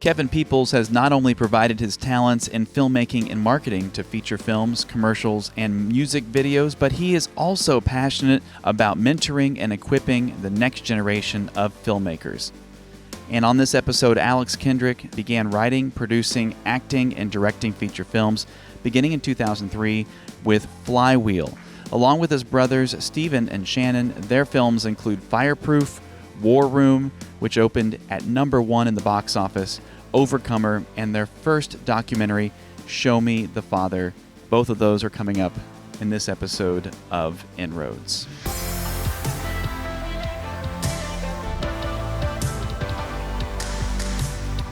Kevin Peeples has not only provided his talents in filmmaking and marketing to feature films, commercials, and music videos, but he is also passionate about mentoring and equipping the next generation of filmmakers. And on this episode, Alex Kendrick began writing, producing, acting, and directing feature films beginning in 2003 with Flywheel. Along with his brothers Stephen and Shannon, their films include Fireproof, War Room, which opened at #1 in the box office, Overcomer, and their first documentary, Show Me the Father. Both of those are coming up in this episode of inRoads.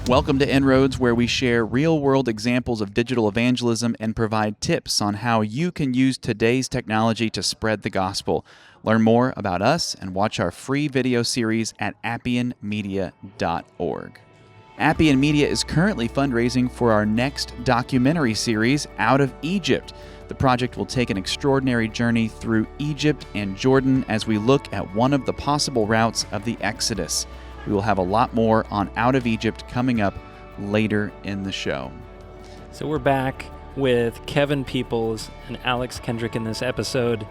Welcome to inRoads, where we share real-world examples of digital evangelism and provide tips on how you can use today's technology to spread the gospel. Learn more about us and watch our free video series at appianmedia.org. Appian Media is currently fundraising for our next documentary series, Out of Egypt. The project will take an extraordinary journey through Egypt and Jordan as we look at one of the possible routes of the Exodus. We will have a lot more on Out of Egypt coming up later in the show. So we're back with Kevin Peeples and Alex Kendrick in this episode.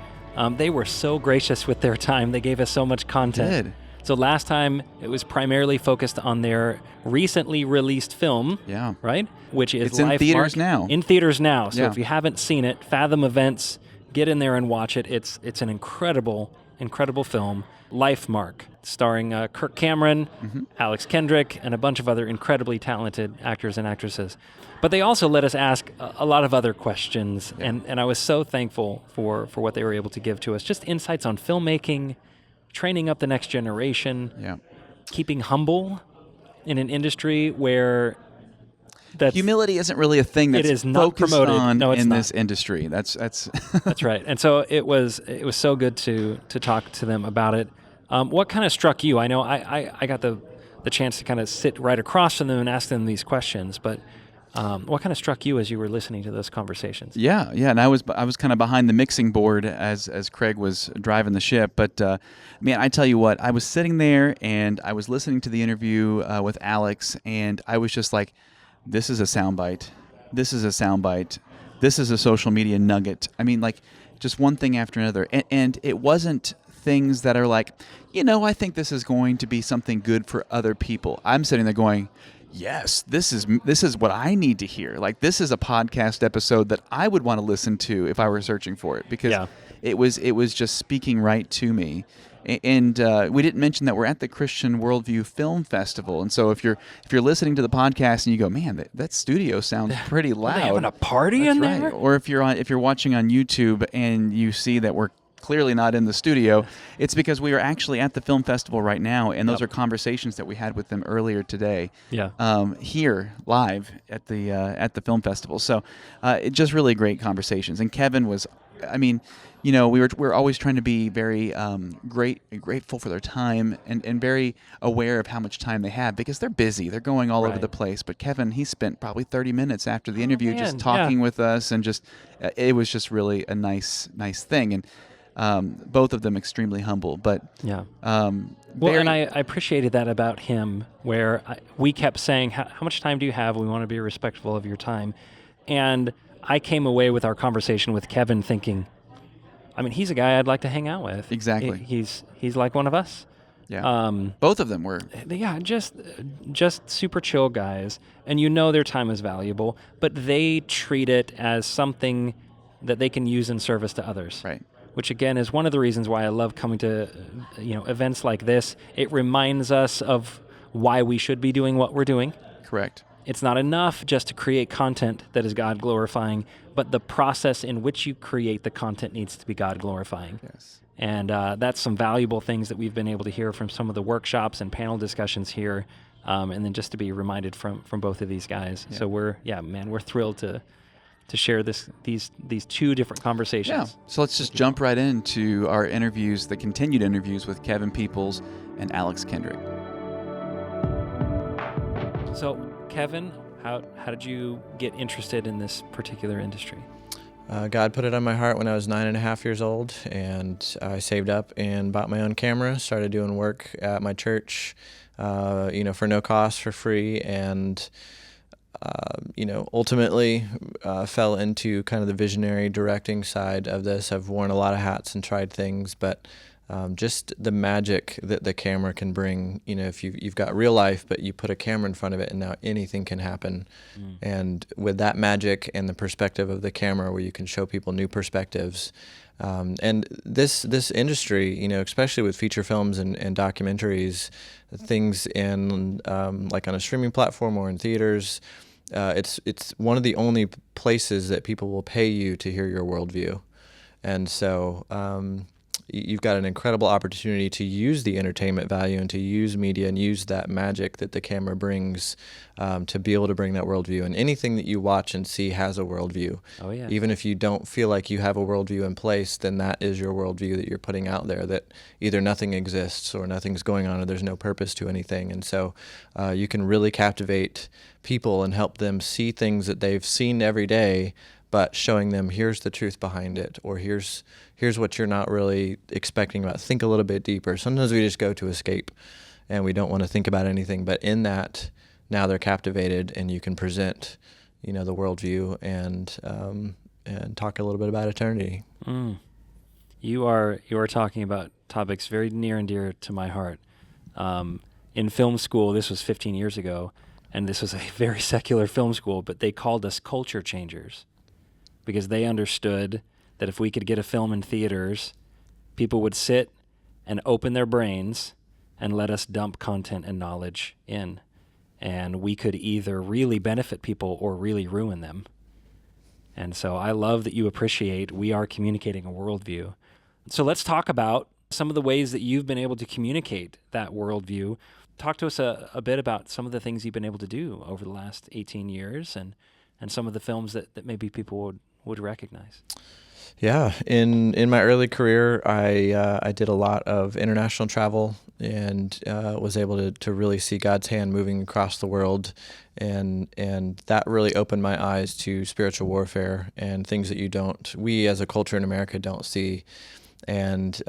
They were so gracious with their time. They gave us so much content. They did. So last time, it was primarily focused on their recently released film, right? Which is It's in theaters now. In theaters now. So Yeah. if you haven't seen it, Fathom Events, get in there and watch it. It's an incredible film. Life Mark, starring Kirk Cameron, Alex Kendrick, and a bunch of other incredibly talented actors and actresses. But they also let us ask a lot of other questions, and I was so thankful for what they were able to give to us. Just insights on filmmaking, training up the next generation, keeping humble in an industry where humility isn't really a thing that's focused on in this industry. That's That's right. And so it was so good to talk to them about it. What kind of struck you? I know I got the chance to kind of sit right across from them and ask them these questions, but what kind of struck you as you were listening to those conversations? Yeah, and I was kind of behind the mixing board as Craig was driving the ship. But man, I tell you what, I was sitting there and I was listening to the interview with Alex, and I was just like, this is a soundbite. This is a soundbite. This is a social media nugget. I mean, like, just one thing after another. And it wasn't things that are like, I think this is going to be something good for other people. I'm sitting there going, yes, this is what I need to hear. Like, this is a podcast episode that I would want to listen to if I were searching for it, because it was just speaking right to me. And we didn't mention that we're at the Christian Worldview Film Festival, and so if you're listening to the podcast and you go, man, that studio sounds pretty loud. Are they having a party in there? Or if you're watching on YouTube and you see that we're clearly not in the studio, it's because we are actually at the film festival right now, and those are conversations that we had with them earlier today. Here live at the film festival. So just really great conversations. And Kevin was, we're always trying to be very grateful for their time and very aware of how much time they have, because they're busy. They're going all over the place. But Kevin, he spent probably 30 minutes after the interview just talking with us, and just it was just really a nice thing. And both of them extremely humble, but and I appreciated that about him, where we kept saying, how much time do you have? We want to be respectful of your time. And I came away with our conversation with Kevin thinking, he's a guy I'd like to hang out with. Exactly. He's like one of us. Both of them were. Just super chill guys, and their time is valuable, but they treat it as something that they can use in service to others. Right. Which again is one of the reasons why I love coming to events like this. It reminds us of why we should be doing what we're doing. Correct. It's not enough just to create content that is God glorifying, but the process in which you create the content needs to be God glorifying. Yes. And that's some valuable things that we've been able to hear from some of the workshops and panel discussions here, and then just to be reminded from both of these guys. Yeah. So we're thrilled to share these two different conversations. Yeah. So let's just jump right into our interviews, the continued interviews with Kevin Peeples and Alex Kendrick. So Kevin, how did you get interested in this particular industry? God put it on my heart when I was 9.5 years old, and I saved up and bought my own camera, started doing work at my church, for no cost, for free, and ultimately fell into kind of the visionary directing side of this. I've worn a lot of hats and tried things, but just the magic that the camera can bring, if you've got real life, but you put a camera in front of it and now anything can happen. And with that magic and the perspective of the camera where you can show people new perspectives, and this industry, especially with feature films and documentaries, things in like on a streaming platform or in theaters, it's one of the only places that people will pay you to hear your worldview. And so you've got an incredible opportunity to use the entertainment value and to use media and use that magic that the camera brings to be able to bring that worldview. And anything that you watch and see has a worldview. Oh, yeah. Even if you don't feel like you have a worldview in place, then that is your worldview that you're putting out there, that either nothing exists or nothing's going on or there's no purpose to anything. And so you can really captivate people and help them see things that they've seen every day, but showing them here's the truth behind it, or here's what you're not really expecting about. Think a little bit deeper. Sometimes we just go to escape and we don't want to think about anything, but in that, now they're captivated and you can present, the worldview and talk a little bit about eternity. You are talking about topics very near and dear to my heart. In film school, this was 15 years ago, and this was a very secular film school, but they called us culture changers because they understood that if we could get a film in theaters, people would sit and open their brains and let us dump content and knowledge in. And we could either really benefit people or really ruin them. And so I love that you appreciate we are communicating a worldview. So let's talk about some of the ways that you've been able to communicate that worldview. Talk to us a bit about some of the things you've been able to do over the last 18 years and some of the films that maybe people would recognize. Yeah, in my early career, I did a lot of international travel and was able to really see God's hand moving across the world, and that really opened my eyes to spiritual warfare and things that we as a culture in America don't see, and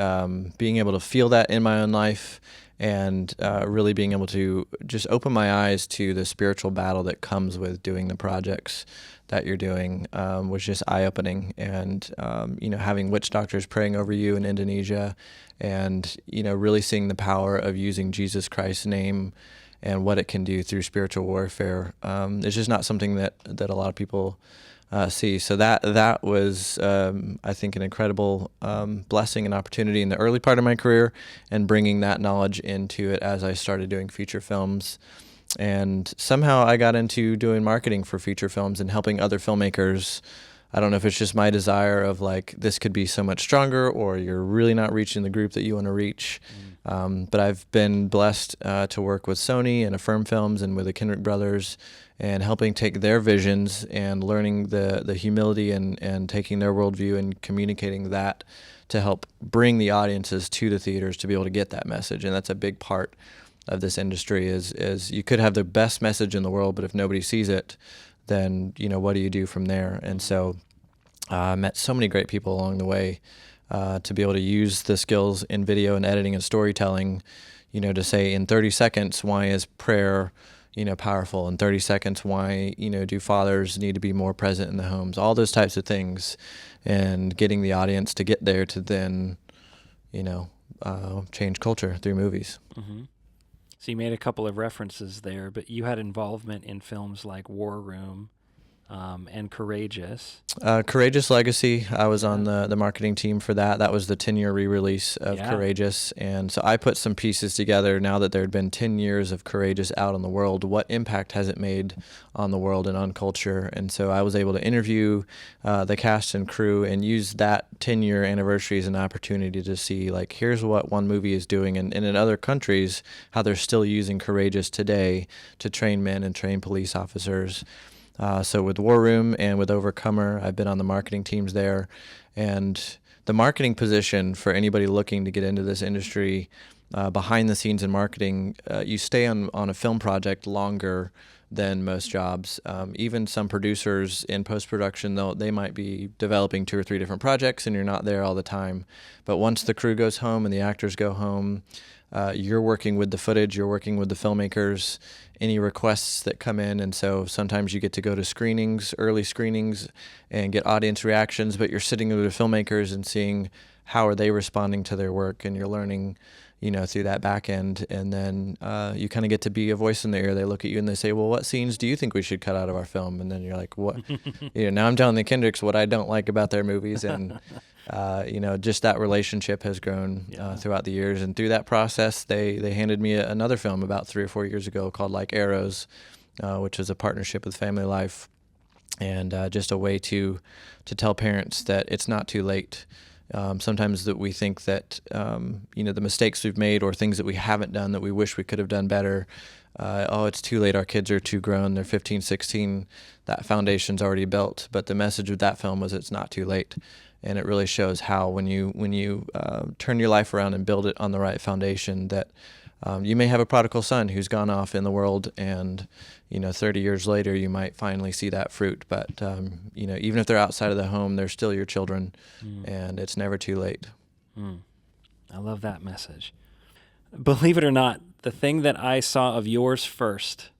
being able to feel that in my own life and really being able to just open my eyes to the spiritual battle that comes with doing the projects that you're doing was just eye-opening. And, having witch doctors praying over you in Indonesia and, really seeing the power of using Jesus Christ's name and what it can do through spiritual warfare is just not something that a lot of people see. So that was, I think, an incredible blessing and opportunity in the early part of my career, and bringing that knowledge into it as I started doing feature films. And somehow I got into doing marketing for feature films and helping other filmmakers. I don't know if it's just my desire of like, this could be so much stronger, or you're really not reaching the group that you want to reach. But I've been blessed to work with Sony and Affirm Films and with the Kendrick brothers, and helping take their visions and learning the humility and taking their worldview and communicating that to help bring the audiences to the theaters to be able to get that message. And that's a big part of this industry is you could have the best message in the world, but if nobody sees it, then, what do you do from there? And so I met so many great people along the way to be able to use the skills in video and editing and storytelling, to say in 30 seconds, why is prayer, powerful? In 30 seconds, why, do fathers need to be more present in the homes? All those types of things, and getting the audience to get there to then, change culture through movies. Mm-hmm. So you made a couple of references there, but you had involvement in films like War Room and Courageous. Courageous Legacy, I was on the marketing team for that. That was the 10-year re-release of Courageous. And so I put some pieces together now that there had been 10 years of Courageous out in the world. What impact has it made on the world and on culture? And so I was able to interview the cast and crew and use that 10-year anniversary as an opportunity to see, like, here's what one movie is doing, and in other countries, how they're still using Courageous today to train men and train police officers. So with War Room and with Overcomer, I've been on the marketing teams there. And the marketing position for anybody looking to get into this industry, behind the scenes in marketing, you stay on a film project longer than most jobs. Even some producers in post-production, they might be developing 2 or 3 different projects, and you're not there all the time. But once the crew goes home and the actors go home, you're working with the footage, you're working with the filmmakers, any requests that come in. And so sometimes you get to go to screenings, early screenings, and get audience reactions, but you're sitting with the filmmakers and seeing how are they responding to their work, and you're learning, through that back end. And then you kind of get to be a voice in their ear. They look at you and they say, well, what scenes do you think we should cut out of our film? And then you're like, what? Now I'm telling the Kendricks what I don't like about their movies. And, just that relationship has grown throughout the years. And through that process, they handed me another film about 3 or 4 years ago called Like Arrows, which was a partnership with Family Life, and just a way to tell parents that it's not too late. Sometimes that we think that, the mistakes we've made or things that we haven't done that we wish we could have done better, it's too late, our kids are too grown, they're 15, 16, that foundation's already built. But the message of that film was it's not too late. And it really shows how when you turn your life around and build it on the right foundation, that you may have a prodigal son who's gone off in the world, and 30 years later you might finally see that fruit. But even if they're outside of the home, they're still your children, and it's never too late. I love that message. Believe it or not, the thing that I saw of yours first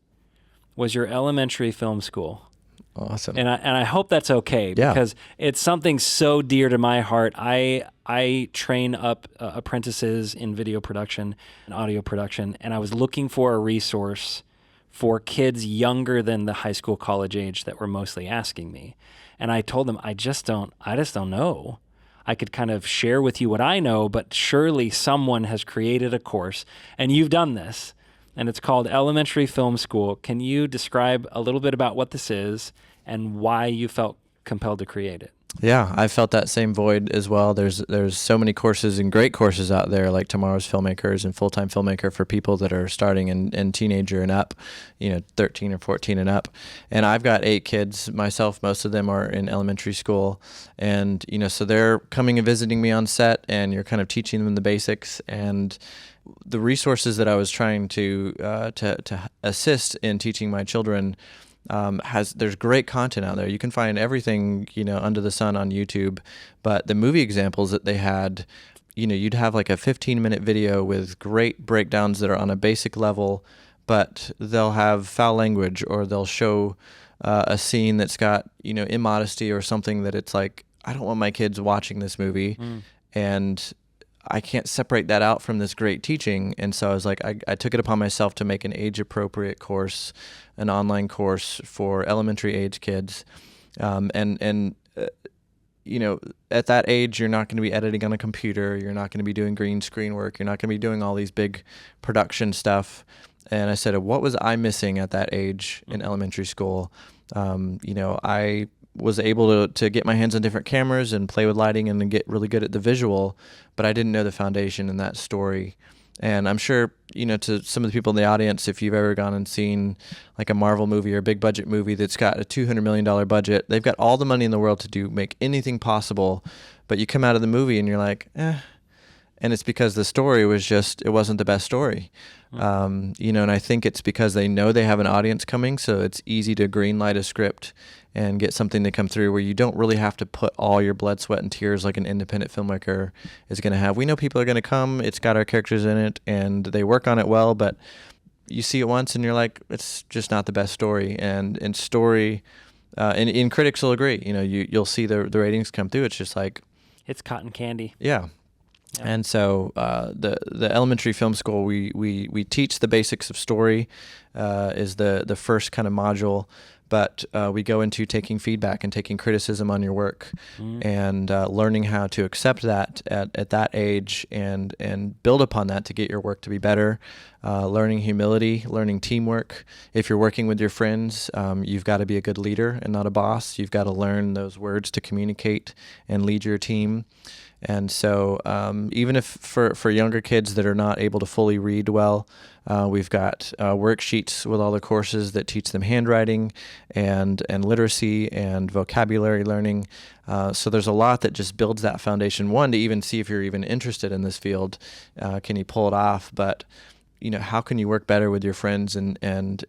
was your elementary film school. Awesome. And I hope that's okay, because it's something so dear to my heart. I train up apprentices in video production and audio production, and I was looking for a resource for kids younger than the high school, college age that were mostly asking me. And I told them, I just don't know. I could kind of share with you what I know, but surely someone has created a course, and you've done this, and it's called Elementary Film School. Can you describe a little bit about what this is and why you felt compelled to create it? Yeah, I felt that same void as well. There's so many courses and great courses out there, like Tomorrow's Filmmakers and Full-Time Filmmaker, for people that are starting in teenager and up, 13 or 14 and up. And I've got 8 kids myself. Most of them are in elementary school. And, so they're coming and visiting me on set, and you're kind of teaching them the basics. And the resources that I was trying to assist in teaching my children, there's great content out there. You can find everything, under the sun on YouTube. But the movie examples that they had, you'd have like a 15-minute video with great breakdowns that are on a basic level, but they'll have foul language, or they'll show a scene that's got, immodesty or something that it's like, I don't want my kids watching this movie. And I can't separate that out from this great teaching. And so I was like, I took it upon myself to make an age-appropriate course, an online course for elementary age kids. At that age, you're not going to be editing on a computer. You're not going to be doing green screen work. You're not going to be doing all these big production stuff. And I said, what was I missing at that age in elementary school? I was able to get my hands on different cameras and play with lighting and get really good at the visual, but I didn't know the foundation in that story. And I'm sure, to some of the people in the audience, if you've ever gone and seen like a Marvel movie or a big budget movie that's got a $200 million budget, they've got all the money in the world to make anything possible, but you come out of the movie and you're like, and it's because the story it wasn't the best story. And I think it's because they know they have an audience coming, so it's easy to green light a script and get something to come through where you don't really have to put all your blood, sweat, and tears like an independent filmmaker is going to have. We know people are going to come, it's got our characters in it, and they work on it well, but you see it once and you're like, it's just not the best story. And story, and critics will agree, you'll see the ratings come through, it's just like, it's cotton candy. Yeah. And so the elementary film school, we teach the basics of story, is the first kind of module, but we go into taking feedback and taking criticism on your work, and learning how to accept that at that age and build upon that to get your work to be better, learning humility, learning teamwork. If you're working with your friends, you've got to be a good leader and not a boss. You've got to learn those words to communicate and lead your team. And so even if for younger kids that are not able to fully read well, we've got worksheets with all the courses that teach them handwriting and literacy and vocabulary learning. So there's a lot that just builds that foundation, one, to even see if you're even interested in this field. Can you pull it off? But how can you work better with your friends, and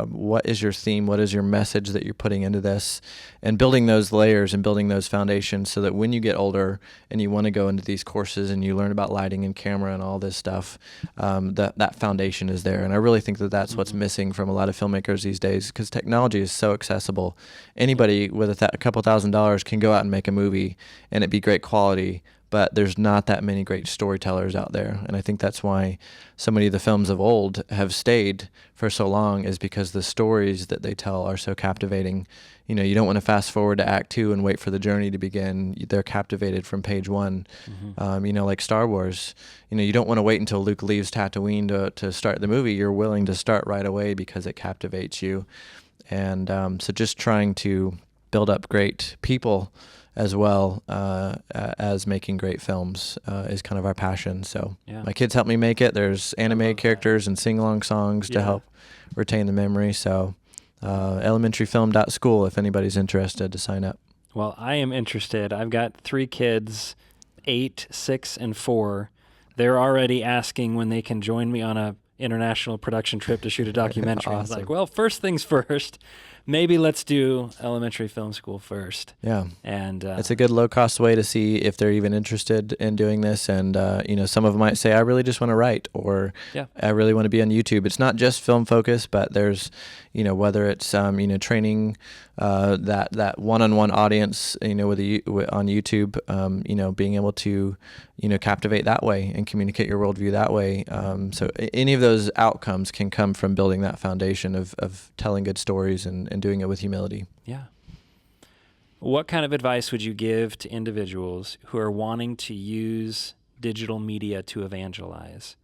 what is your theme, what is your message that you're putting into this, and building those layers and building those foundations so that when you get older and you want to go into these courses and you learn about lighting and camera and all this stuff, that foundation is there. And I really think that that's what's missing from a lot of filmmakers these days, because technology is so accessible. Anybody with a couple $1,000s can go out and make a movie and it be great quality, but there's not that many great storytellers out there. And I think that's why so many of the films of old have stayed for so long, is because the stories that they tell are so captivating. You don't want to fast forward to Act 2 and wait for the journey to begin. They're captivated from page 1. Like Star Wars, you don't want to wait until Luke leaves Tatooine to start the movie. You're willing to start right away because it captivates you. And so just trying to build up great people as well as making great films is kind of our passion. So my kids help me make it. There's anime characters and sing-along songs to help retain the memory. So elementaryfilm.school if anybody's interested to sign up. Well, I am interested. I've got 3 kids, 8, 6, and 4. They're already asking when they can join me on a international production trip to shoot a documentary. Awesome. I was like, well, first things first. Maybe let's do elementary film school first. Yeah. And it's a good low-cost way to see if they're even interested in doing this. And, some of them might say, I really just want to write, or I really want to be on YouTube. It's not just film focus, but there's, whether it's, training that one-on-one audience, on YouTube, being able to, captivate that way and communicate your worldview that way. So any of those outcomes can come from building that foundation of telling good stories and doing it with humility. Yeah. What kind of advice would you give to individuals who are wanting to use digital media to evangelize?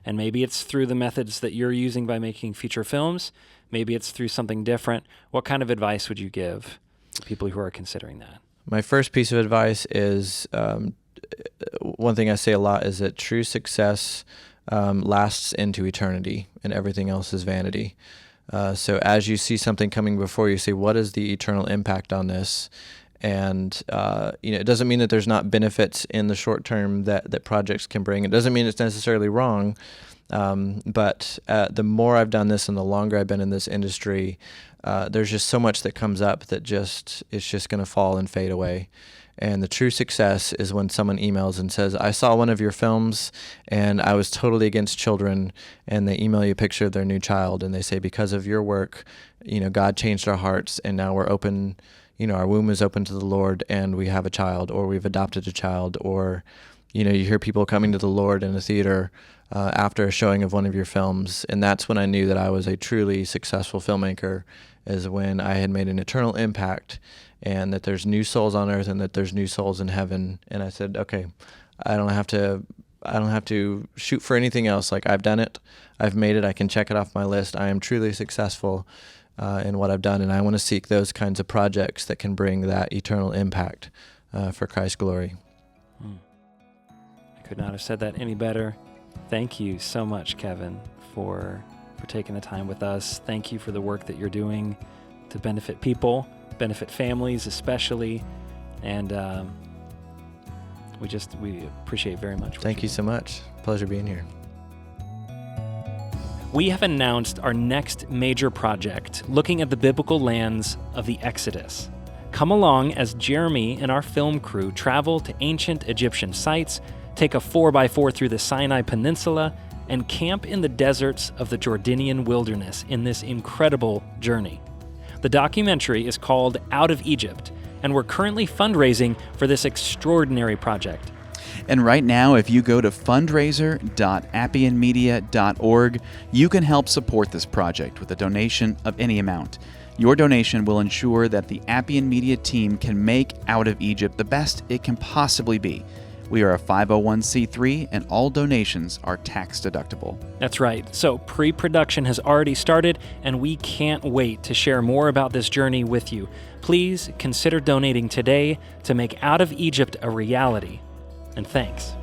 And maybe it's through the methods that you're using by making feature films. Maybe it's through something different. What kind of advice would you give to people who are considering that? My first piece of advice is, one thing I say a lot is that true success lasts into eternity, and everything else is vanity. So as you see something coming before you, say, what is the eternal impact on this? And, it doesn't mean that there's not benefits in the short term that projects can bring. It doesn't mean it's necessarily wrong. But the more I've done this and the longer I've been in this industry, there's just so much that comes up that it's just going to fall and fade away. And the true success is when someone emails and says, I saw one of your films and I was totally against children, and they email you a picture of their new child and they say, because of your work, God changed our hearts and now we're open, our womb is open to the Lord and we have a child, or we've adopted a child, or, you hear people coming to the Lord in a theater after a showing of one of your films. And that's when I knew that I was a truly successful filmmaker, is when I had made an eternal impact, and that there's new souls on earth and that there's new souls in heaven. And I said, okay, I don't have to shoot for anything else. Like, I've done it, I've made it, I can check it off my list. I am truly successful in what I've done, and I want to seek those kinds of projects that can bring that eternal impact for Christ's glory. I could not have said that any better. Thank you so much, Kevin, for taking the time with us. Thank you for the work that you're doing to benefit people, benefit families especially, and we appreciate very much. Thank you so much. Pleasure being here. We have announced our next major project, looking at the biblical lands of the Exodus. Come along as Jeremy and our film crew travel to ancient Egyptian sites, take a 4x4 through the Sinai Peninsula, and camp in the deserts of the Jordanian wilderness in this incredible journey. The documentary is called Out of Egypt, and we're currently fundraising for this extraordinary project. And right now, if you go to fundraiser.appianmedia.org, you can help support this project with a donation of any amount. Your donation will ensure that the Appian Media team can make Out of Egypt the best it can possibly be. We are a 501c3, and all donations are tax deductible. That's right. So pre-production has already started, and we can't wait to share more about this journey with you. Please consider donating today to make Out of Egypt a reality. And thanks.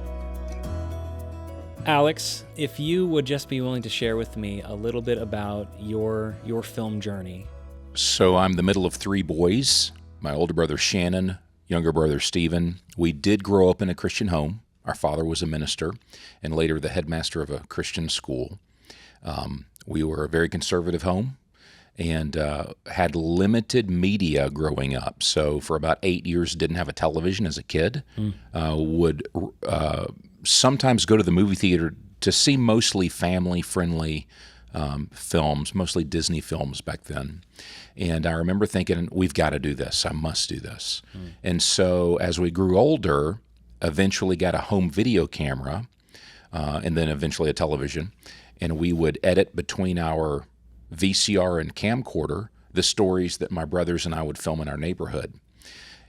Alex, if you would just be willing to share with me a little bit about your film journey. So I'm the middle of 3 boys. My older brother Shannon, younger brother Stephen. We did grow up in a Christian home. Our father was a minister and later the headmaster of a Christian school. We were a very conservative home and had limited media growing up. So for about 8 years, didn't have a television as a kid. Would sometimes go to the movie theater to see mostly family-friendly films, mostly Disney films back then. And I remember thinking, we've got to do this. I must do this. And so as we grew older, eventually got a home video camera, and then eventually a television. And we would edit between our VCR and camcorder the stories that my brothers and I would film in our neighborhood.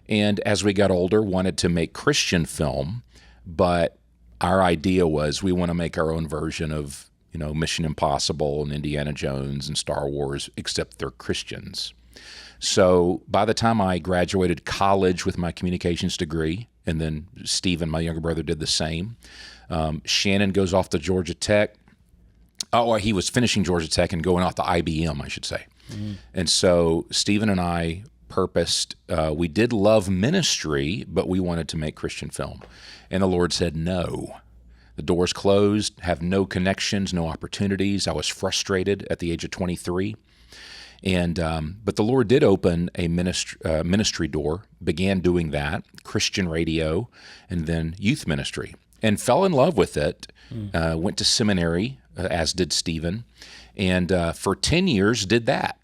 And as we got older, wanted to make Christian film, but our idea was we want to make our own version of, Mission Impossible and Indiana Jones and Star Wars, except they're Christians. So by the time I graduated college with my communications degree, and then Stephen, my younger brother, did the same, Shannon goes off to Georgia Tech. Oh, he was finishing Georgia Tech and going off to IBM, I should say. And so Stephen and I purposed, we did love ministry, but we wanted to make Christian film. And the Lord said, no. The doors closed, have no connections, no opportunities. I was frustrated at the age of 23. And but the Lord did open a ministry door, began doing that, Christian radio, and then youth ministry, and fell in love with it, went to seminary, as did Stephen, and for 10 years did that.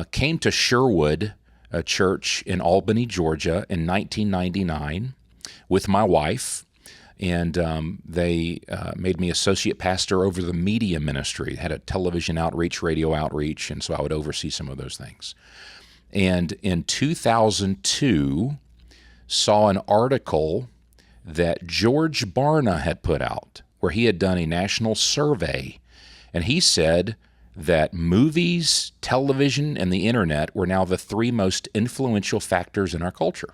Came to Sherwood, a church in Albany, Georgia in 1999 with my wife, and they made me associate pastor over the media ministry. Had a television outreach, radio outreach, and so I would oversee some of those things. And in 2002, saw an article that George Barna had put out where he had done a national survey, and he said that movies, television, and the internet were now the 3 most influential factors in our culture.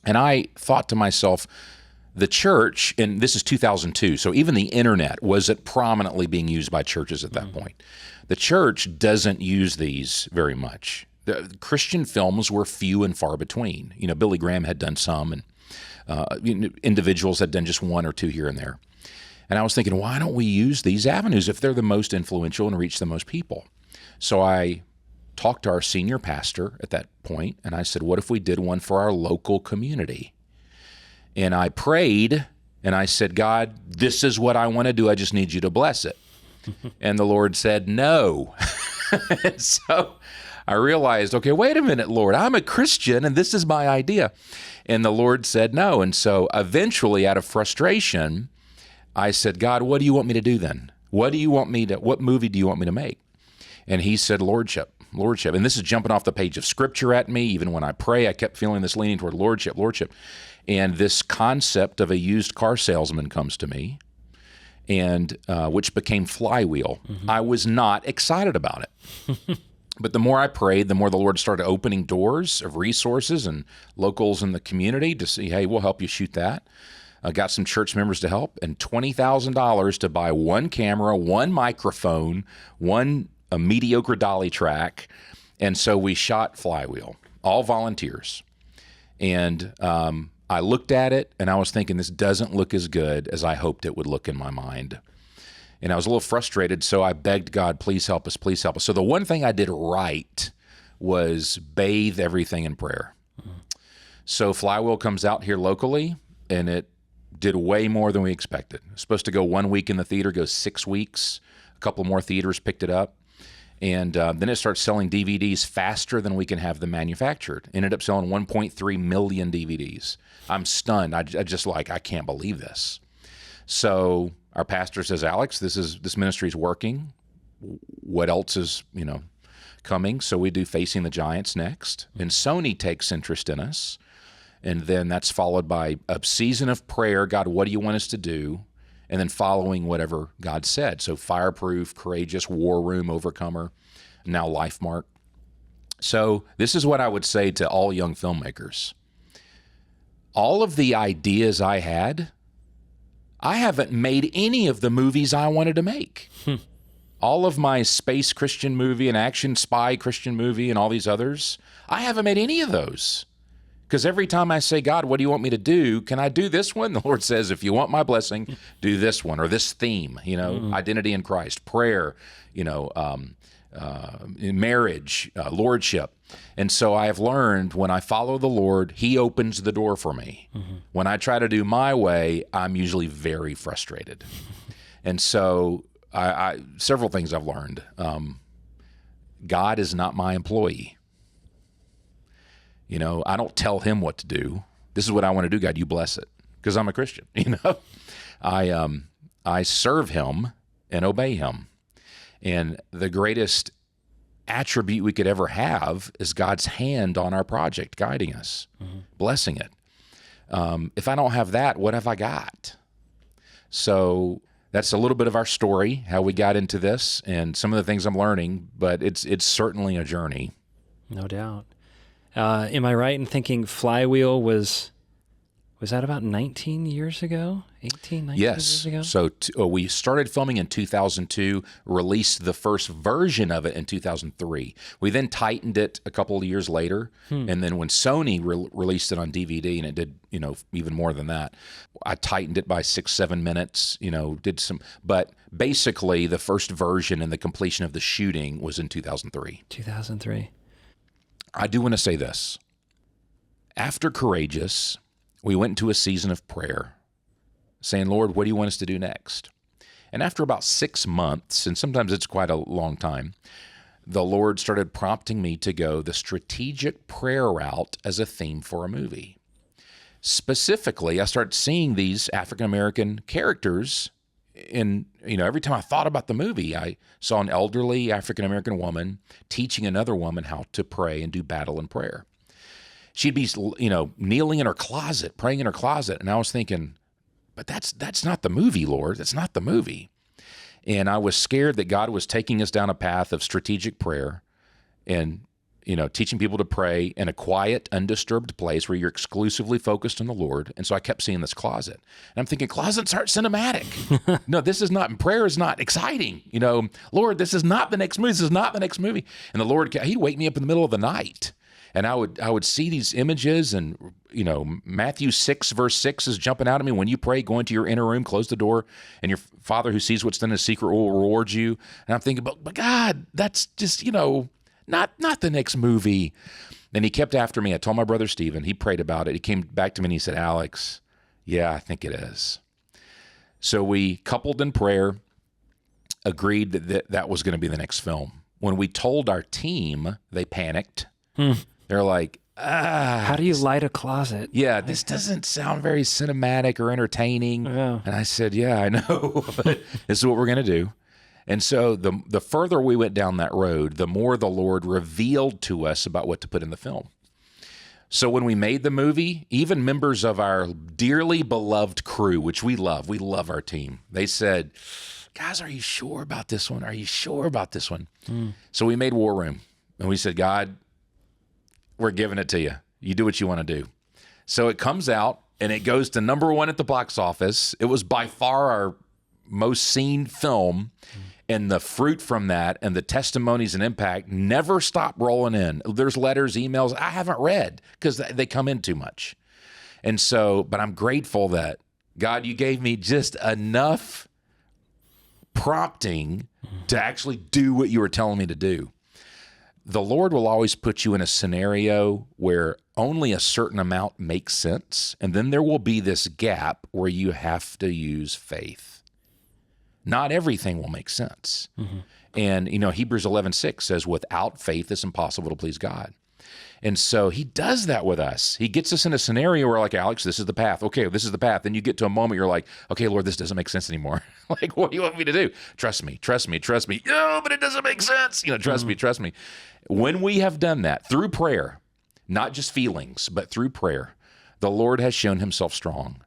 And I thought to myself, the church, and this is 2002, so even the internet wasn't prominently being used by churches at that point. The church doesn't use these very much. The Christian films were few and far between. Billy Graham had done some, and individuals had done just 1 or 2 here and there. And I was thinking, why don't we use these avenues if they're the most influential and reach the most people? So I talked to our senior pastor at that point, and I said, what if we did one for our local community? And I prayed, and I said, God, this is what I want to do. I just need you to bless it. And the Lord said, no. And so I realized, okay, wait a minute, Lord, I'm a Christian, and this is my idea. And the Lord said no. And so eventually, out of frustration, I said, God, what do you want me to do then? What movie do you want me to make? And he said, Lordship. And this is jumping off the page of Scripture at me. Even when I pray, I kept feeling this leaning toward Lordship. And this concept of a used car salesman comes to me, and which became Flywheel. I was not excited about it. But the more I prayed, the more the Lord started opening doors of resources and locals in the community to see, hey, we'll help you shoot that. I got some church members to help, and $20,000 to buy 1 camera, 1 microphone, a mediocre dolly track. And so we shot Flywheel, all volunteers. And I looked at it, and I was thinking, this doesn't look as good as I hoped it would look in my mind. And I was a little frustrated, so I begged God, please help us, please help us. So the one thing I did right was bathe everything in prayer. So Flywheel comes out here locally, and it did way more than we expected. It was supposed to go 1 week in the theater, goes 6 weeks. A couple more theaters picked it up. And then it starts selling DVDs faster than we can have them manufactured. Ended up selling 1.3 million DVDs. I'm stunned. I can't believe this. So our pastor says, Alex, this ministry is working. What else is, coming? So we do Facing the Giants next. And Sony takes interest in us. And then that's followed by a season of prayer. God, what do you want us to do? And then following whatever God said. So Fireproof, Courageous, War Room, Overcomer, now LifeMark. So this is what I would say to all young filmmakers. All of the ideas I had, I haven't made any of the movies I wanted to make. All of my space Christian movie and action spy Christian movie and all these others, I haven't made any of those Because every time I say, God, what do you want me to do? Can I do this one? The Lord says, if you want my blessing, do this one, or this theme, identity in Christ, prayer, in marriage, lordship. And so I have learned when I follow the Lord, he opens the door for me. When I try to do my way, I'm usually very frustrated. And so I several things I've learned. God is not my employee. I don't tell him what to do. This is what I want to do, God, you bless it. Because I'm a Christian, I serve him and obey him. And the greatest attribute we could ever have is God's hand on our project, guiding us, blessing it. If I don't have that, what have I got? So that's a little bit of our story, how we got into this, and some of the things I'm learning, but it's certainly a journey. No doubt. Am I right in thinking Flywheel was that about 19 years ago? 18, 19 years ago? So we started filming in 2002, released the first version of it in 2003. We then tightened it a couple of years later, and then when Sony released it on DVD, and it did, even more than that, I tightened it by 6-7 minutes, but basically the first version and the completion of the shooting was in 2003. 2003. I do want to say this. After Courageous, we went into a season of prayer, saying, Lord, what do you want us to do next? And after about 6 months, and sometimes it's quite a long time, the Lord started prompting me to go the strategic prayer route as a theme for a movie. Specifically, I started seeing these African-American characters in, every time I thought about the movie, I saw an elderly African-American woman teaching another woman how to pray and do battle and prayer. She'd be, kneeling in her closet, praying in her closet. And I was thinking, but that's not the movie, Lord. That's not the movie. And I was scared that God was taking us down a path of strategic prayer and, teaching people to pray in a quiet, undisturbed place where you're exclusively focused on the Lord. And so I kept seeing this closet. And I'm thinking, closets aren't cinematic. No, this is not, prayer is not exciting. Lord, this is not the next movie. This is not the next movie. And the Lord, he'd wake me up in the middle of the night. And I would see these images, and, Matthew 6, verse 6 is jumping out at me. When you pray, go into your inner room, close the door, and your Father who sees what's done in secret will reward you. And I'm thinking, but God, that's just, not the next movie. And he kept after me. I told my brother Stephen, he prayed about it. He came back to me and he said, Alex, yeah, I think it is. So we coupled in prayer, agreed that was going to be the next film. When we told our team, they panicked. They're like, how do you light a closet? Yeah, this doesn't sound very cinematic or entertaining. Yeah. And I said, yeah, I know, but this is what we're going to do. And so the further we went down that road, the more the Lord revealed to us about what to put in the film. So when we made the movie, even members of our dearly beloved crew, which we love our team, they said, guys, are you sure about this one? Are you sure about this one? So we made War Room, and we said, God, we're giving it to you. You do what you want to do. So it comes out, and it goes to #1 at the box office. It was by far our most seen film, and the fruit from that and the testimonies and impact never stop rolling in. There's letters, emails I haven't read because they come in too much. And so, but I'm grateful that, God, you gave me just enough prompting to actually do what you were telling me to do. The Lord will always put you in a scenario where only a certain amount makes sense, and then there will be this gap where you have to use faith. Not everything will make sense. And, Hebrews 11:6 says, without faith, it's impossible to please God. And so he does that with us. He gets us in a scenario where, like, Alex, this is the path. Okay, this is the path. Then you get to a moment you're like, okay, Lord, this doesn't make sense anymore. Like, what do you want me to do? Trust me. No, but it doesn't make sense. Trust me. When we have done that through prayer, not just feelings, but through prayer, the Lord has shown himself strong.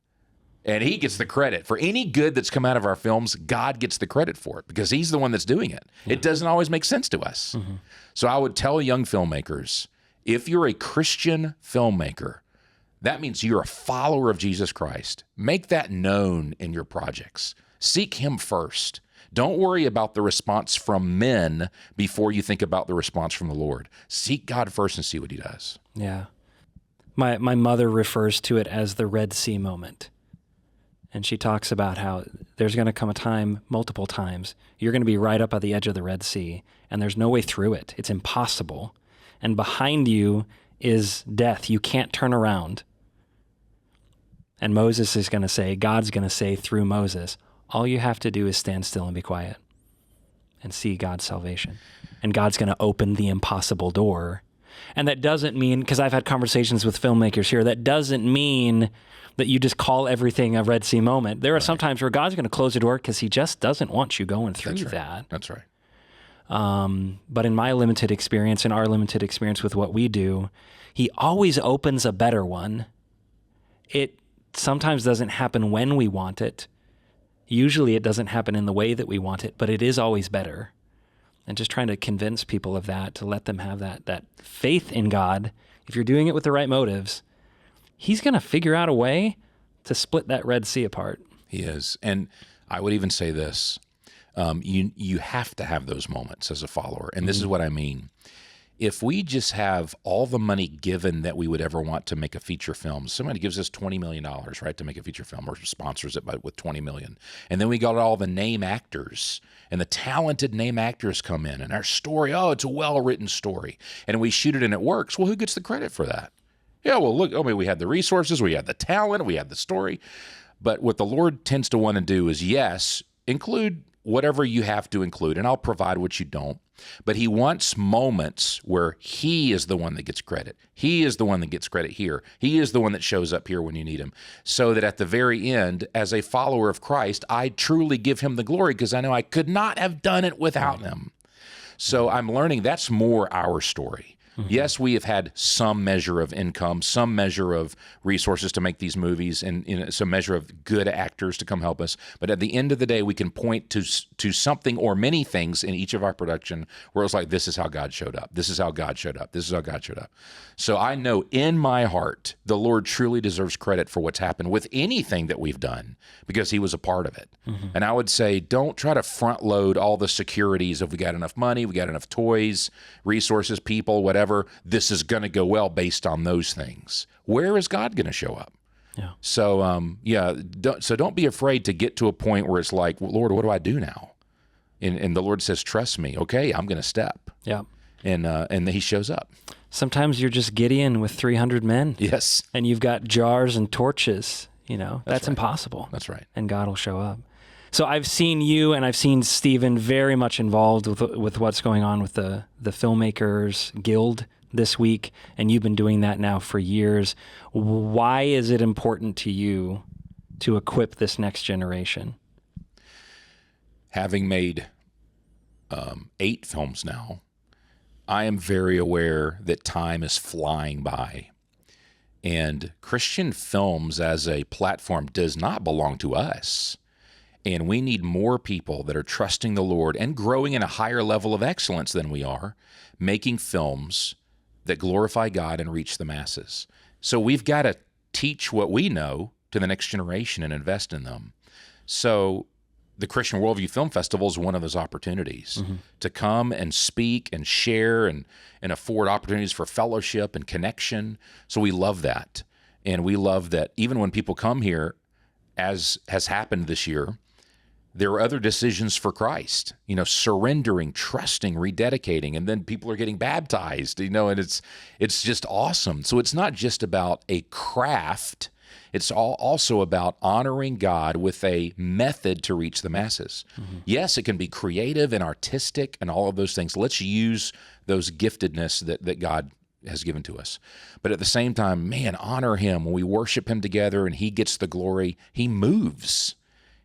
And he gets the credit for any good that's come out of our films. God gets the credit for it because he's the one that's doing it. It doesn't always make sense to us. So I would tell young filmmakers, if you're a Christian filmmaker, that means you're a follower of Jesus Christ. Make that known in your projects. Seek him first. Don't worry about the response from men before you think about the response from the Lord. Seek God first and see what he does. Yeah. My mother refers to it as the Red Sea moment. And she talks about how there's going to come a time, multiple times, you're going to be right up at the edge of the Red Sea, and there's no way through it. It's impossible. And behind you is death. You can't turn around. And Moses is going to say, God's going to say through Moses, all you have to do is stand still and be quiet and see God's salvation. And God's going to open the impossible door. And that doesn't mean, because I've had conversations with filmmakers here, that doesn't mean that you just call everything a Red Sea moment. There are some times where God's going to close the door because he just doesn't want you going through that. That's right. But in my limited experience, in our limited experience with what we do, he always opens a better one. It sometimes doesn't happen when we want it. Usually it doesn't happen in the way that we want it, but it is always better. And just trying to convince people of that, to let them have that faith in God. If you're doing it with the right motives, he's going to figure out a way to split that Red Sea apart. He is. And I would even say this, you have to have those moments as a follower. And this is what I mean. If we just have all the money given that we would ever want to make a feature film, somebody gives us $20 million, right, to make a feature film, or sponsors it with $20 million. And then we got all the name actors, and the talented name actors come in, and our story, it's a well-written story. And we shoot it and it works. Well, who gets the credit for that? Yeah, well, look, we had the resources, we had the talent, we had the story. But what the Lord tends to want to do is, yes, include whatever you have to include, and I'll provide what you don't. But he wants moments where he is the one that gets credit. He is the one that gets credit here. He is the one that shows up here when you need him. So that at the very end, as a follower of Christ, I truly give him the glory because I know I could not have done it without him. So I'm learning that's more our story. Yes, we have had some measure of income, some measure of resources to make these movies, and some measure of good actors to come help us. But at the end of the day, we can point to something or many things in each of our production where it's like, this is how God showed up. This is how God showed up. This is how God showed up. So I know in my heart, the Lord truly deserves credit for what's happened with anything that we've done because he was a part of it. And I would say, don't try to front load all the securities of we got enough money, we got enough toys, resources, people, whatever. This is going to go well based on those things. Where is God going to show up? Yeah. So, don't be afraid to get to a point where it's like, well, Lord, what do I do now? And the Lord says, trust me. Okay, I'm going to step. Yeah. And he shows up. Sometimes you're just Gideon with 300 men. Yes. And you've got jars and torches. That's right. impossible. That's right. And God will show up. So I've seen you and I've seen Stephen very much involved with what's going on with the Filmmakers Guild this week, and you've been doing that now for years. Why is it important to you to equip this next generation? Having made 8 films now, I am very aware that time is flying by. And Christian films as a platform does not belong to us. And we need more people that are trusting the Lord and growing in a higher level of excellence than we are, making films that glorify God and reach the masses. So we've got to teach what we know to the next generation and invest in them. So the Christian Worldview Film Festival is one of those opportunities to come and speak and share and afford opportunities for fellowship and connection. So we love that. And we love that even when people come here, as has happened this year, there are other decisions for Christ, surrendering, trusting, rededicating, and then people are getting baptized, and it's just awesome. So it's not just about a craft. It's also about honoring God with a method to reach the masses. Yes, it can be creative and artistic and all of those things. Let's use those giftedness that God has given to us. But at the same time, man, honor him. When we worship him together and he gets the glory, he moves.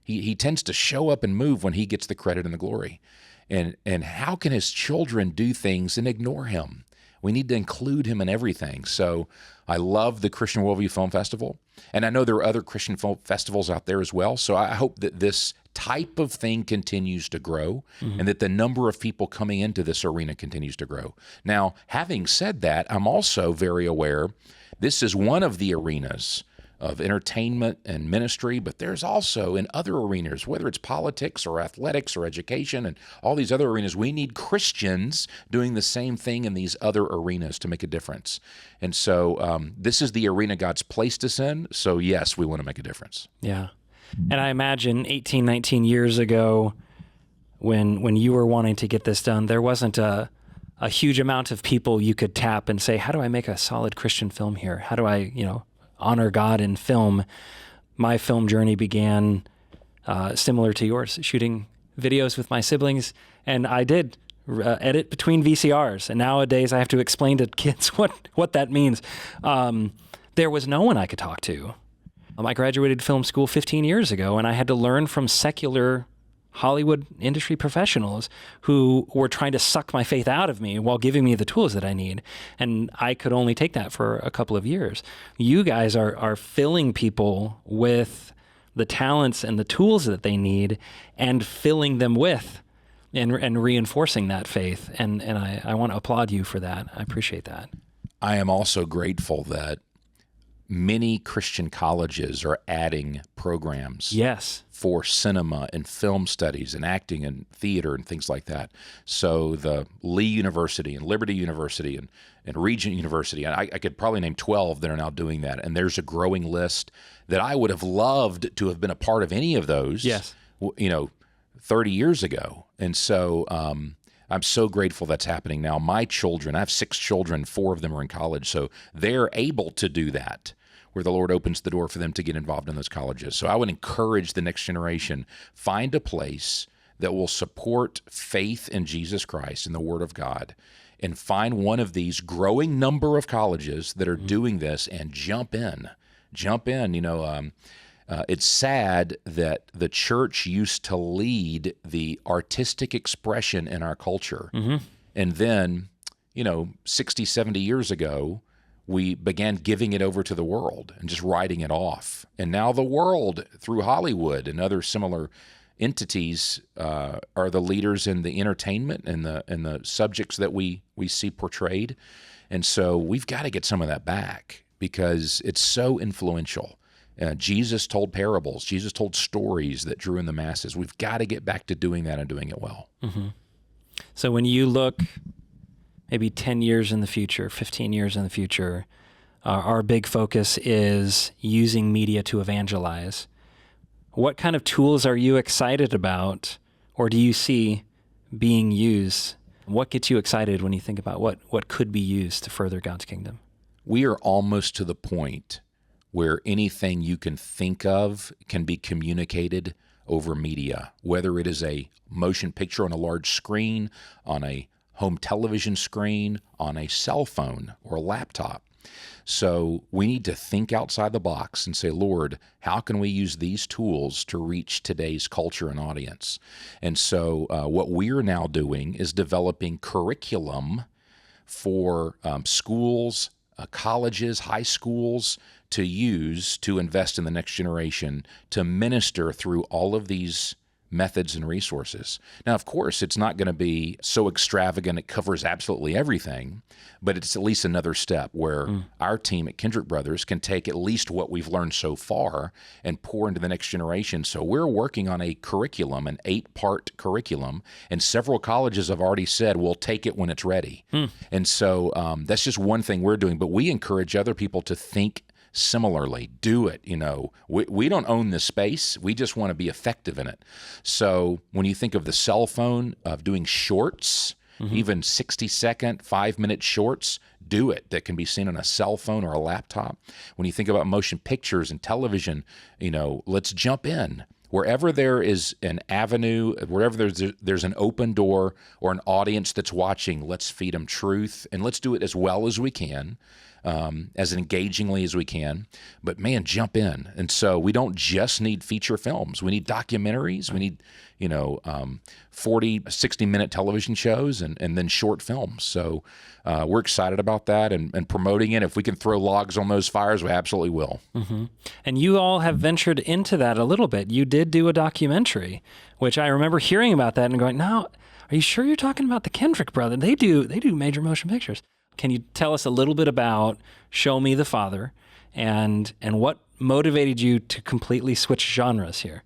He tends to show up and move when he gets the credit and the glory. And how can his children do things and ignore him? We need to include him in everything. So I love the Christian Worldview Film Festival. And I know there are other Christian film festivals out there as well. So I hope that this type of thing continues to grow and that the number of people coming into this arena continues to grow. Now, having said that, I'm also very aware this is one of the arenas of entertainment and ministry, but there's also in other arenas, whether it's politics or athletics or education and all these other arenas, we need Christians doing the same thing in these other arenas to make a difference. And so this is the arena God's placed us in. So yes, we want to make a difference. Yeah. And I imagine 18, 19 years ago, when you were wanting to get this done, there wasn't a huge amount of people you could tap and say, how do I make a solid Christian film here? How do I, honor God in film? My film journey began similar to yours, shooting videos with my siblings, and I did edit between VCRs. And nowadays I have to explain to kids what that means. There was no one I could talk to. I graduated film school 15 years ago, and I had to learn from secular Hollywood industry professionals who were trying to suck my faith out of me while giving me the tools that I need. And I could only take that for a couple of years. You guys are filling people with the talents and the tools that they need and filling them with and reinforcing that faith. And I want to applaud you for that. I appreciate that. I am also grateful that many Christian colleges are adding programs for cinema and film studies and acting and theater and things like that. So the Lee University and Liberty University and Regent University, and I could probably name 12 that are now doing that. And there's a growing list that I would have loved to have been a part of any of those, 30 years ago. And so I'm so grateful that's happening now. My children, I have 6 children, 4 of them are in college, so they're able to do that, where the Lord opens the door for them to get involved in those colleges. So I would encourage the next generation, find a place that will support faith in Jesus Christ and the Word of God, and find one of these growing number of colleges that are doing this and jump in. It's sad that the church used to lead the artistic expression in our culture. And then, 60, 70 years ago, we began giving it over to the world and just writing it off. And now the world, through Hollywood and other similar entities, are the leaders in the entertainment and the subjects that we see portrayed. And so we've got to get some of that back because it's so influential. Jesus told parables. Jesus told stories that drew in the masses. We've got to get back to doing that and doing it well. So when you look maybe 10 years in the future, 15 years in the future, our big focus is using media to evangelize. What kind of tools are you excited about, or do you see being used? What gets you excited when you think about what could be used to further God's kingdom? We are almost to the point where anything you can think of can be communicated over media, whether it is a motion picture on a large screen, on a home television screen, on a cell phone or a laptop. So we need to think outside the box and say, Lord, how can we use these tools to reach today's culture and audience? And so what we're now doing is developing curriculum for schools, colleges, high schools to use to invest in the next generation to minister through all of these methods and resources. Now, of course, it's not going to be so extravagant it covers absolutely everything, but it's at least another step where our team at Kendrick Brothers can take at least what we've learned so far and pour into the next generation. So we're working on a curriculum, an 8-part curriculum, and several colleges have already said we'll take it when it's ready. And so that's just one thing we're doing, but we encourage other people to think similarly. Do it. We don't own this space. We just want to be effective in it. So when you think of the cell phone, of doing shorts, even 60-second, 5-minute shorts, do it. That can be seen on a cell phone or a laptop. When you think about motion pictures and television, let's jump in. Wherever there is an avenue, wherever there's an open door or an audience that's watching, let's feed them truth, and let's do it as well as we can, as engagingly as we can. But man, jump in. And so we don't just need feature films. We need documentaries. We need 40, 60-minute television shows and then short films. So we're excited about that and promoting it. If we can throw logs on those fires, we absolutely will. And you all have ventured into that a little bit. You did do a documentary, which I remember hearing about that and going, "No, are you sure you're talking about the Kendrick brothers? They do major motion pictures." Can you tell us a little bit about Show Me the Father and what motivated you to completely switch genres here?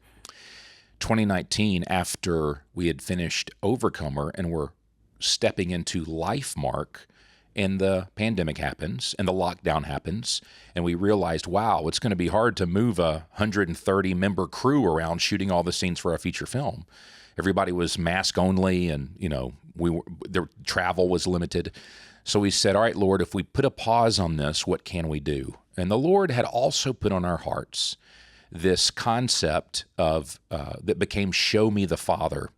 2019, after we had finished Overcomer and were stepping into Life Mark, and the pandemic happens and the lockdown happens, and we realized, wow, it's going to be hard to move a 130 member crew around shooting all the scenes for our feature film. Everybody was mask only, and their travel was limited. So we said, all right, Lord, if we put a pause on this, what can we do? And the Lord had also put on our hearts this concept of that became Show Me the Father.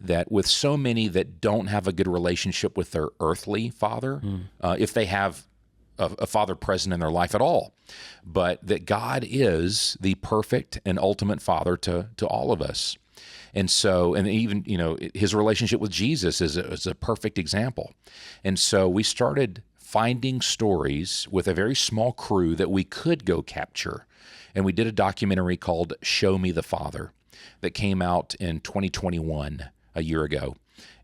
That with so many that don't have a good relationship with their earthly father, if they have a father present in their life at all, but that God is the perfect and ultimate father to all of us. And so, and even, his relationship with Jesus is a perfect example. And so we started finding stories with a very small crew that we could go capture. And we did a documentary called Show Me the Father that came out in 2021. A year ago,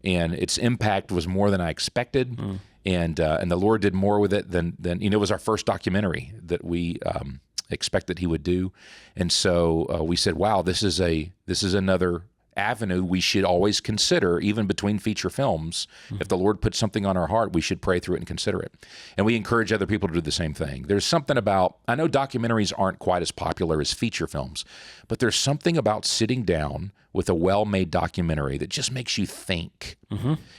and its impact was more than I expected, and the Lord did more with it than it was our first documentary that we expected He would do, and so we said, wow, this is another avenue we should always consider, even between feature films. If the Lord puts something on our heart, we should pray through it and consider it. And we encourage other people to do the same thing. There's something about, I know documentaries aren't quite as popular as feature films, but there's something about sitting down with a well-made documentary that just makes you think.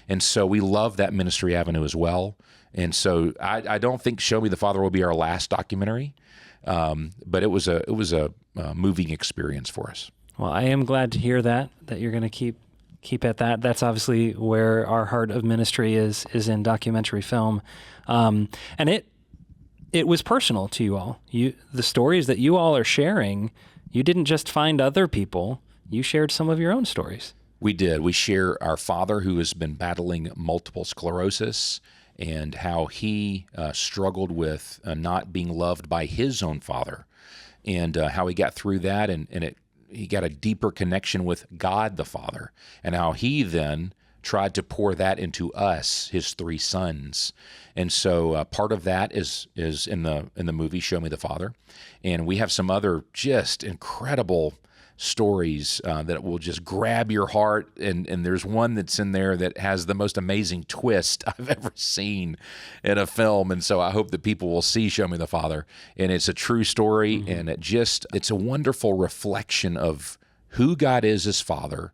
And so we love that ministry avenue as well. And so I don't think Show Me the Father will be our last documentary, but it was a moving experience for us. Well, I am glad to hear that you're going to keep at that. That's obviously where our heart of ministry is in documentary film. And it was personal to you all. The stories that you all are sharing, you didn't just find other people, you shared some of your own stories. We did. We share our father who has been battling multiple sclerosis and how he struggled with not being loved by his own father, and how he got through that, and he got a deeper connection with God the Father, and how he then tried to pour that into us, his three sons. And so part of that is in the movie Show Me the Father, and we have some other just incredible stories that will just grab your heart, and there's one that's in there that has the most amazing twist I've ever seen in a film, and so I hope that people will see Show Me the Father, and it's a true story, and it's a wonderful reflection of who God is as Father,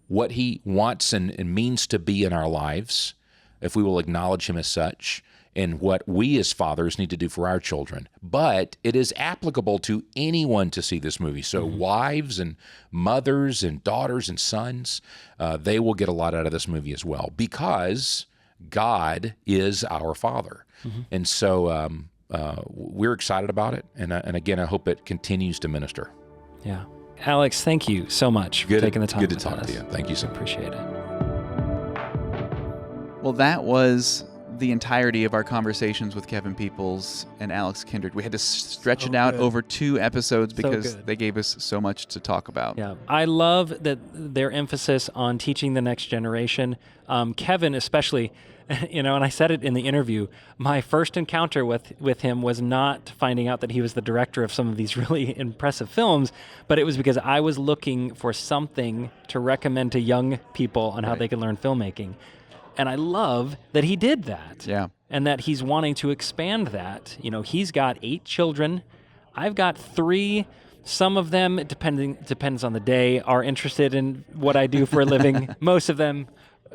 what He wants and means to be in our lives, if we will acknowledge Him as such, and what we as fathers need to do for our children. But it is applicable to anyone to see this movie. So wives and mothers and daughters and sons, they will get a lot out of this movie as well, because God is our Father. And so we're excited about it. And again, I hope it continues to minister. Yeah. Alex, thank you so much for taking the time. Good to talk to you. Thank you so much. Appreciate it. Well, that was the entirety of our conversations with Kevin Peeples and Alex Kendrick. We had to stretch it out over 2 episodes because they gave us so much to talk about. Yeah, I love that their emphasis on teaching the next generation. Kevin especially, and I said it in the interview, my first encounter with him was not finding out that he was the director of some of these really impressive films, but it was because I was looking for something to recommend to young people on how they can learn filmmaking. And I love that he did that. Yeah. And that he's wanting to expand that. He's got 8 children. I've got 3. Some of them, depends on the day, are interested in what I do for a living. Most of them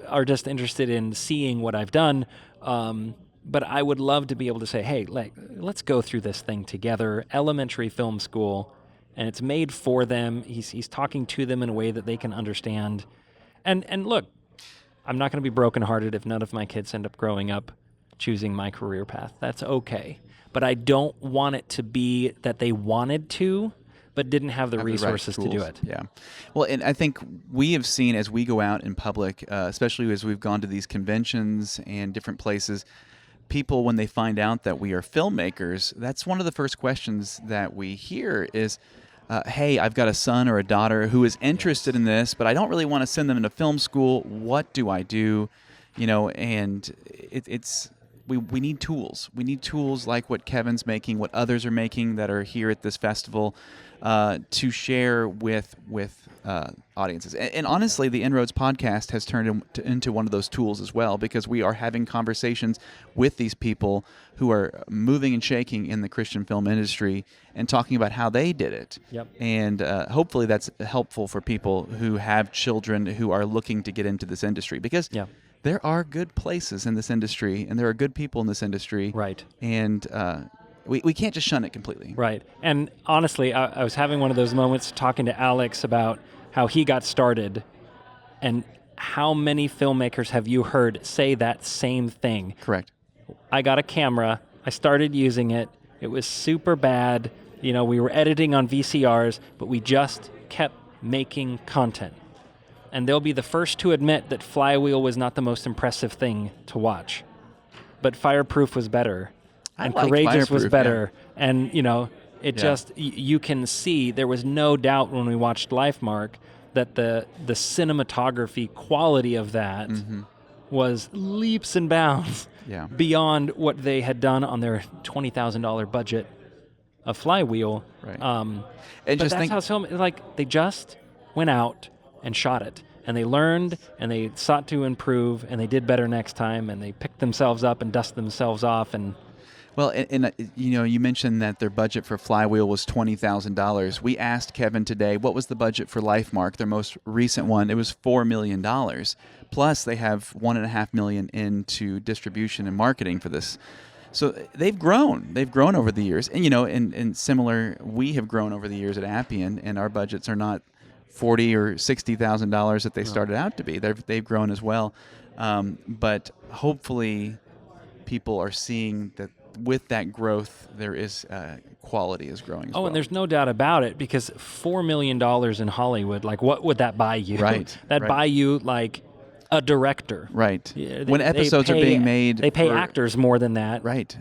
are just interested in seeing what I've done. But I would love to be able to say, hey, let's go through this thing together. Elementary film school, and it's made for them. He's talking to them in a way that they can understand. And look, I'm not going to be brokenhearted if none of my kids end up growing up choosing my career path. That's okay. But I don't want it to be that they wanted to, but didn't have the resources to do it. Yeah. Well, and I think we have seen as we go out in public, especially as we've gone to these conventions and different places, people, when they find out that we are filmmakers, that's one of the first questions that we hear is, hey, I've got a son or a daughter who is interested in this, but I don't really want to send them into film school. What do I do? And it's we need tools. We need tools like what Kevin's making, what others are making that are here at this festival, to share with audiences. And honestly, the inRoads podcast has turned into one of those tools as well, because we are having conversations with these people who are moving and shaking in the Christian film industry and talking about how they did it. Yep. And hopefully that's helpful for people who have children who are looking to get into this industry, because there are good places in this industry and there are good people in this industry. Right. And we can't just shun it completely. Right. And honestly, I was having one of those moments talking to Alex about how he got started, and how many filmmakers have you heard say that same thing? Correct. I got a camera, I started using it, it was super bad, we were editing on VCRs, but we just kept making content. And they'll be the first to admit that Flywheel was not the most impressive thing to watch. But Fireproof was better. And Courageous was better. Yeah. And, just, you can see there was no doubt when we watched LifeMark that the cinematography quality of that was leaps and bounds beyond what they had done on their $20,000 budget of Flywheel. Right. And just that's think, how they just went out and shot it. And they learned, and they sought to improve, and they did better next time, and they picked themselves up and dusted themselves off. And well, and you mentioned that their budget for Flywheel was $20,000. We asked Kevin today, what was the budget for LifeMark, their most recent one? It was $4 million. Plus, they have $1.5 million into distribution and marketing for this. So they've grown. They've grown over the years. And, and similar, we have grown over the years at Appian, and our budgets are not $40,000 or $60,000 that they started out to be. They've grown as well. But hopefully people are seeing that with that growth, there is quality is growing as well. And there's no doubt about it, because $4 million in Hollywood, what would that buy you? Right. That'd buy you a director. Right. Yeah, when episodes are being made, they pay actors more than that. Right.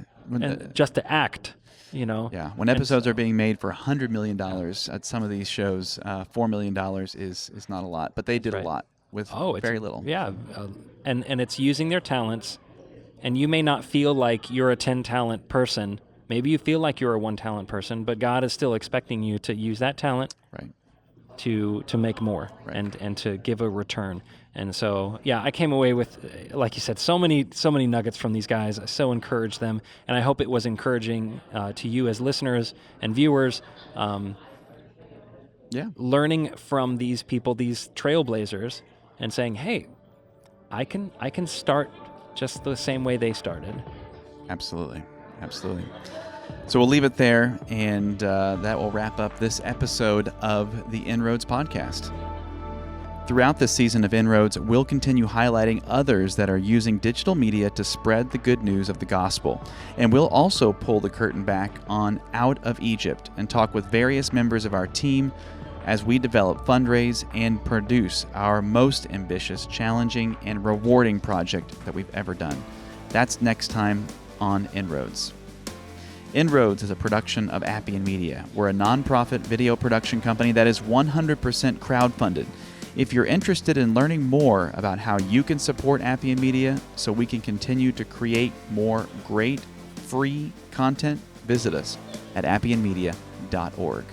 Just to act. Yeah, when episodes are being made for $100 million at some of these shows, $4 million is not a lot, but they did a lot with very little. Yeah, and it's using their talents, and you may not feel like you're a 10-talent person. Maybe you feel like you're a 1-talent person, but God is still expecting you to use that talent to make more and to give a return. And so, I came away with, like you said, so many nuggets from these guys. I so encouraged them, and I hope it was encouraging to you as listeners and viewers. Learning from these people, these trailblazers, and saying, "Hey, I can start just the same way they started." Absolutely. So we'll leave it there, and that will wrap up this episode of the inRoads podcast. Throughout this season of inRoads, we'll continue highlighting others that are using digital media to spread the good news of the gospel. And we'll also pull the curtain back on Out of Egypt and talk with various members of our team as we develop, fundraise, and produce our most ambitious, challenging, and rewarding project that we've ever done. That's next time on inRoads. inRoads is a production of Appian Media. We're a nonprofit video production company that is 100% crowdfunded. If you're interested in learning more about how you can support Appian Media so we can continue to create more great free content, visit us at appianmedia.org.